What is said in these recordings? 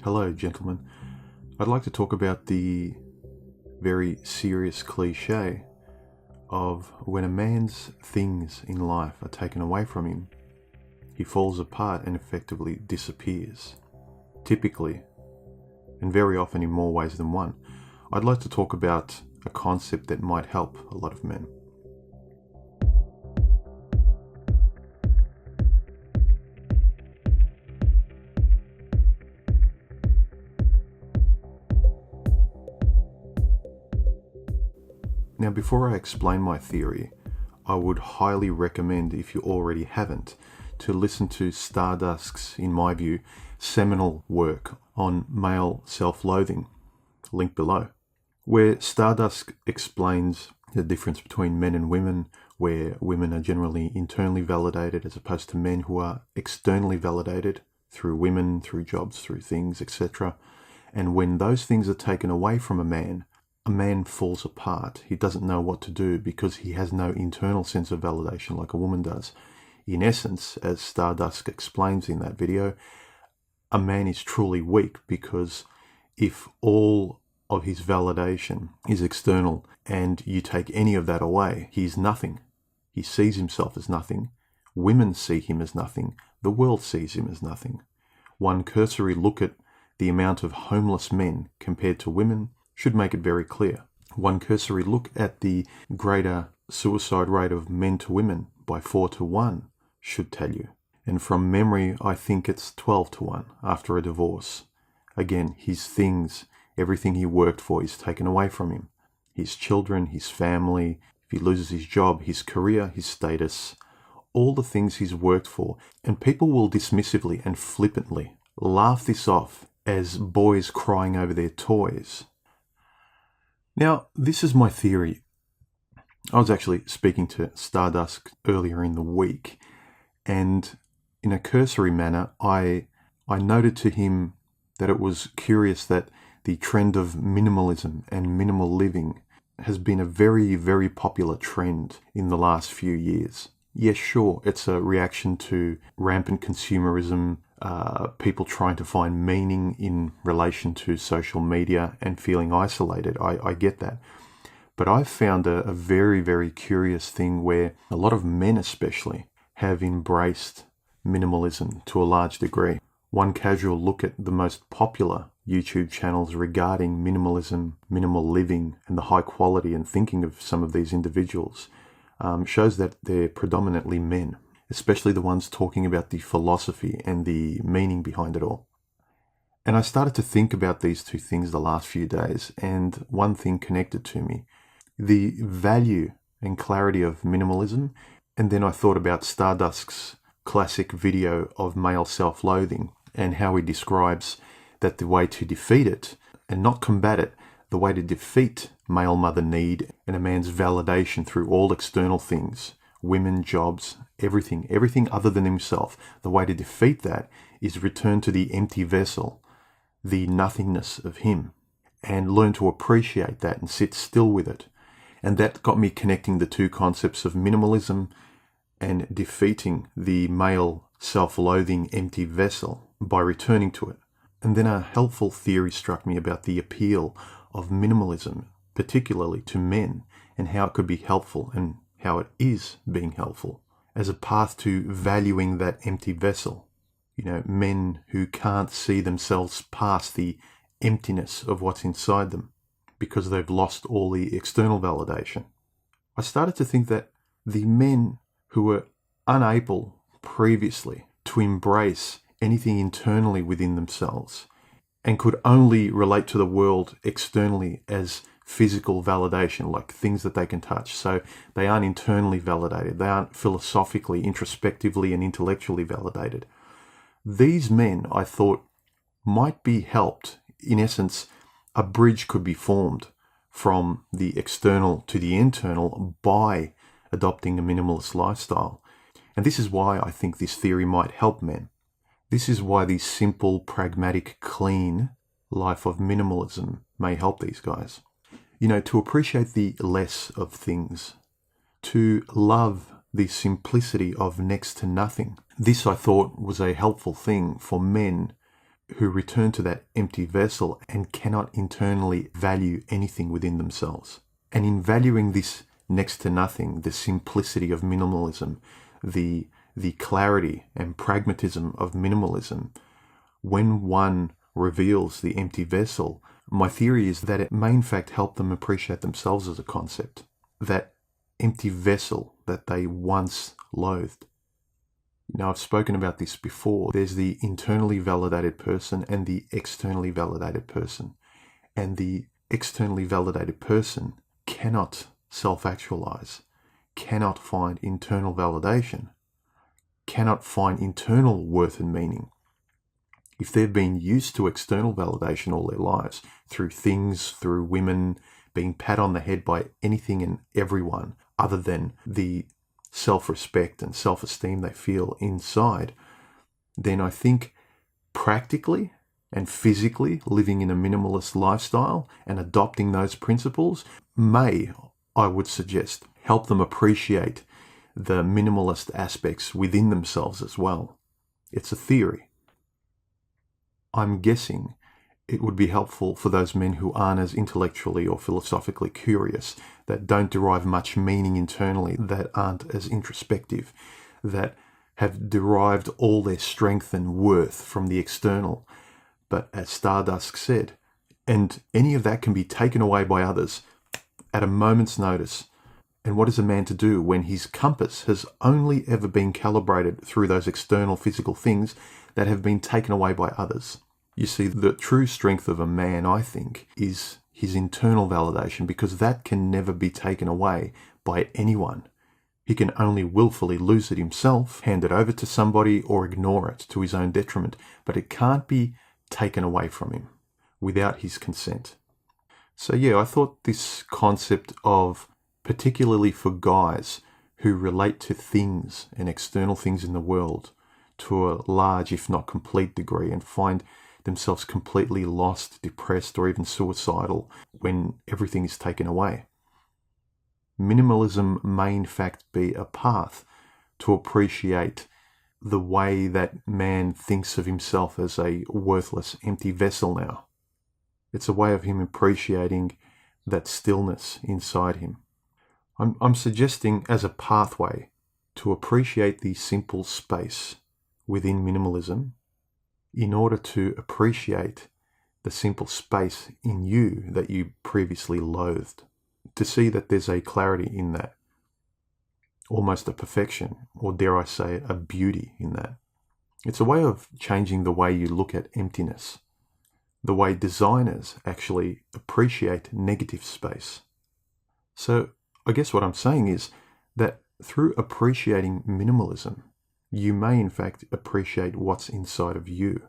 Hello, gentlemen. I'd like to talk about the very serious cliche of when a man's things in life are taken away from him, he falls apart and effectively disappears. Typically, and very often in more ways than one, I'd like to talk about a concept that might help a lot of men. Now, before I explain my theory, I would highly recommend, if you already haven't, to listen to Stardusk's, in my view, seminal work on male self-loathing, link below, where Stardusk explains the difference between men and women, where women are generally internally validated as opposed to men who are externally validated through women, through jobs, through things, etc. And when those things are taken away from a man falls apart. He doesn't know what to do because he has no internal sense of validation like a woman does. In essence, as Stardusk explains in that video, a man is truly weak because if all of his validation is external and you take any of that away, he's nothing. He sees himself as nothing. Women see him as nothing. The world sees him as nothing. One cursory look at the amount of homeless men compared to women should make it very clear. One cursory look at the greater suicide rate of men to women by 4-1 should tell you. And from memory, I think it's 12-1 after a divorce. Again, his things, everything he worked for is taken away from him. His children, his family, if he loses his job, his career, his status, all the things he's worked for. And people will dismissively and flippantly laugh this off as boys crying over their toys. Now, this is my theory. I was actually speaking to Stardusk earlier in the week, and in a cursory manner, I noted to him that it was curious that the trend of minimalism and minimal living has been a very, very popular trend in the last few years. Yes, sure, it's a reaction to rampant consumerism, people trying to find meaning in relation to social media and feeling isolated. I get that. But I've found a very, very curious thing where a lot of men especially have embraced minimalism to a large degree. One casual look at the most popular YouTube channels regarding minimalism, minimal living, and the high quality and thinking of some of these individuals shows that they're predominantly men, especially the ones talking about the philosophy and the meaning behind it all. And I started to think about these two things the last few days, and one thing connected to me: the value and clarity of minimalism. And then I thought about Stardusk's classic video of male self-loathing and how he describes that the way to defeat it, and not combat it, the way to defeat male mother need and a man's validation through all external things, women, jobs, everything other than himself, the way to defeat that is return to the empty vessel, the nothingness of him, and learn to appreciate that and sit still with it. And that got me connecting the two concepts of minimalism and defeating the male self-loathing empty vessel by returning to it. And then a helpful theory struck me about the appeal of minimalism, particularly to men, and how it could be helpful and how it is being helpful as a path to valuing that empty vessel. You know, men who can't see themselves past the emptiness of what's inside them because they've lost all the external validation. I started to think that the men who were unable previously to embrace anything internally within themselves and could only relate to the world externally as physical validation, like things that they can touch. So they aren't internally validated. They aren't philosophically, introspectively, and intellectually validated. These men, I thought, might be helped. In essence, a bridge could be formed from the external to the internal by adopting a minimalist lifestyle. And this is why I think this theory might help men. This is why the simple, pragmatic, clean life of minimalism may help these guys. You know, to appreciate the less of things, to love the simplicity of next to nothing. This, I thought, was a helpful thing for men who return to that empty vessel and cannot internally value anything within themselves. And in valuing this next to nothing, the simplicity of minimalism, the clarity and pragmatism of minimalism, when one reveals the empty vessel, my theory is that it may in fact help them appreciate themselves as a concept. That empty vessel that they once loathed. Now, I've spoken about this before. There's the internally validated person and the externally validated person. And the externally validated person cannot self-actualize, cannot find internal validation, cannot find internal worth and meaning. If they've been used to external validation all their lives, through things, through women, being pat on the head by anything and everyone other than the self-respect and self-esteem they feel inside, then I think practically and physically living in a minimalist lifestyle and adopting those principles may, I would suggest, help them appreciate the minimalist aspects within themselves as well. It's a theory. I'm guessing it would be helpful for those men who aren't as intellectually or philosophically curious, that don't derive much meaning internally, that aren't as introspective, that have derived all their strength and worth from the external. But as Stardusk said, and any of that can be taken away by others at a moment's notice. And what is a man to do when his compass has only ever been calibrated through those external physical things that have been taken away by others? You see, the true strength of a man, I think, is his internal validation, because that can never be taken away by anyone. He can only willfully lose it himself, hand it over to somebody, or ignore it to his own detriment, but it can't be taken away from him without his consent. So yeah, I thought this concept of, particularly for guys who relate to things and external things in the world to a large, if not complete degree, and find themselves completely lost, depressed, or even suicidal when everything is taken away. Minimalism may in fact be a path to appreciate the way that man thinks of himself as a worthless, empty vessel now. It's a way of him appreciating that stillness inside him. I'm suggesting as a pathway to appreciate the simple space within minimalism, in order to appreciate the simple space in you that you previously loathed, to see that there's a clarity in that, almost a perfection, or dare I say, a beauty in that. It's a way of changing the way you look at emptiness, the way designers actually appreciate negative space. So I guess what I'm saying is that through appreciating minimalism, you may in fact appreciate what's inside of you.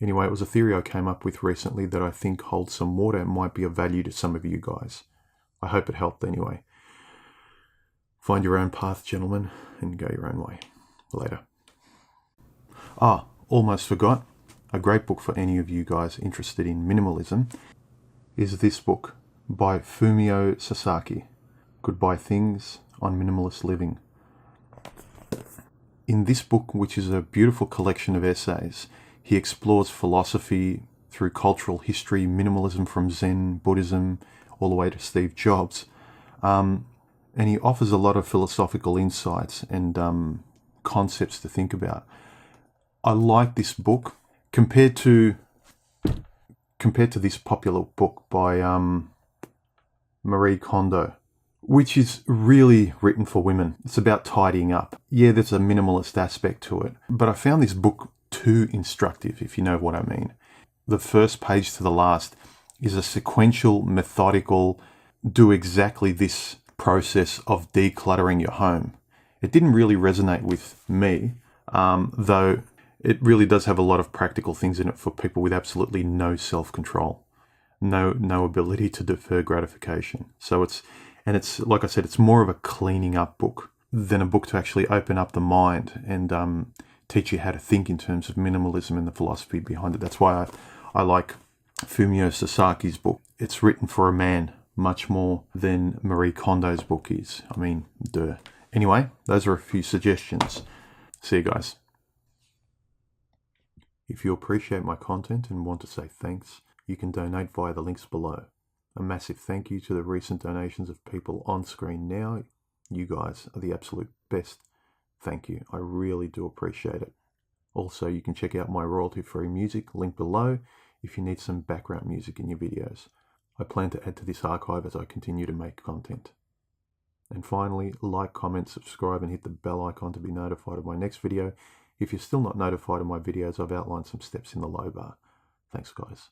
Anyway, it was a theory I came up with recently that I think holds some water and might be of value to some of you guys. I hope it helped anyway. Find your own path, gentlemen, and go your own way. Later. Almost forgot. A great book for any of you guys interested in minimalism is this book by Fumio Sasaki, Goodbye Things on Minimalist Living. In this book, which is a beautiful collection of essays, he explores philosophy through cultural history, minimalism from Zen, Buddhism, all the way to Steve Jobs. And he offers a lot of philosophical insights and concepts to think about. I like this book compared to this popular book by Marie Kondo, which is really written for women. It's about tidying up. Yeah, there's a minimalist aspect to it, but I found this book too instructive, if you know what I mean. The first page to the last is a sequential, methodical, do exactly this process of decluttering your home. It didn't really resonate with me, though it really does have a lot of practical things in it for people with absolutely no self-control, no ability to defer gratification. So it's like I said, it's more of a cleaning up book than a book to actually open up the mind and teach you how to think in terms of minimalism and the philosophy behind it. That's why I like Fumio Sasaki's book. It's written for a man much more than Marie Kondo's book is. I mean, duh. Anyway, those are a few suggestions. See you guys. If you appreciate my content and want to say thanks, you can donate via the links below. A massive thank you to the recent donations of people on screen now. You guys are the absolute best. Thank you. I really do appreciate it. Also, you can check out my royalty-free music, link below, if you need some background music in your videos. I plan to add to this archive as I continue to make content. And finally, like, comment, subscribe, and hit the bell icon to be notified of my next video. If you're still not notified of my videos, I've outlined some steps in the low bar. Thanks, guys.